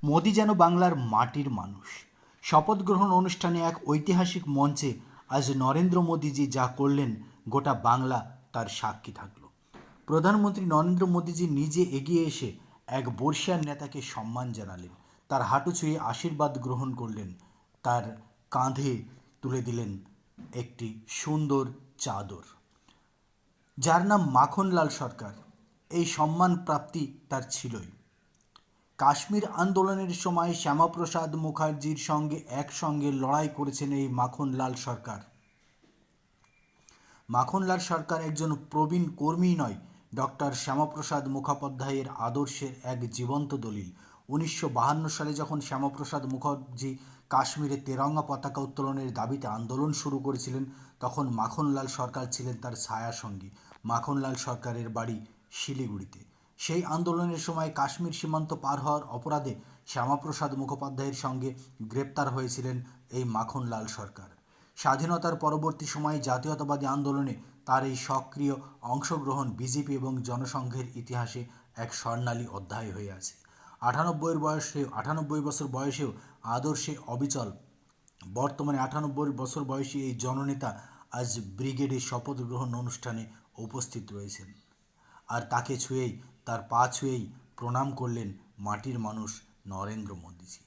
মোদি যেন বাংলার মাটির মানুষ। শপথ গ্রহণ অনুষ্ঠানে এক ঐতিহাসিক মঞ্চে আজ নরেন্দ্র মোদীজি যা করলেন গোটা বাংলা তার সাক্ষী থাকল। প্রধানমন্ত্রী নরেন্দ্র মোদীজি নিজে এগিয়ে এসে এক বর্ষিয়ান নেতাকে সম্মান জানালেন, তার হাঁটু ছুঁয়ে আশীর্বাদ গ্রহণ করলেন, তার কাঁধে তুলে দিলেন একটি সুন্দর চাদর, যার নাম মাখনলাল সরকার। এই সম্মান প্রাপ্তি তার ছিলই। কাশ্মীর আন্দোলনের সময় শ্যামাপ্রসাদ মুখার্জির সঙ্গে একসঙ্গে লড়াই করেছেন এই মাখনলাল সরকার। মাখনলাল সরকার একজন প্রবীণ কর্মী নয়, ডক্টর শ্যামাপ্রসাদ মুখোপাধ্যায়ের আদর্শের এক জীবন্ত দলিল। 1952 সালে যখন শ্যামাপ্রসাদ মুখার্জি কাশ্মীরে তেরঙ্গা পতাকা উত্তোলনের দাবিতে আন্দোলন শুরু করেছিলেন, তখন মাখনলাল সরকার ছিলেন তার ছায়াসঙ্গী। মাখনলাল সরকারের বাড়ি শিলিগুড়িতে। সেই আন্দোলনের সময় কাশ্মীর সীমান্ত পার হওয়ার অপরাধে শ্যামাপ্রসাদ মুখোপাধ্যায়ের সঙ্গে গ্রেপ্তার হয়েছিলেন এই মাখনলাল সরকার। স্বাধীনতার পরবর্তী সময়ে জাতীয়তাবাদী আন্দোলনে তার এই সক্রিয় অংশগ্রহণ বিজেপি এবং জনসংঘের ইতিহাসে এক স্বর্ণালী অধ্যায় হয়ে আছে। 98 বছর বয়সেও আদর্শে অবিচল বর্তমানে 98 বছর বয়সী এই জননেতা আজ ব্রিগেডে শপথ গ্রহণ অনুষ্ঠানে উপস্থিত রয়েছেন। আর তাকে ছুঁয়েই, তার পা ছুঁয়েই প্রণাম করলেন মাটির মানুষ নরেন্দ্র মোদীজি।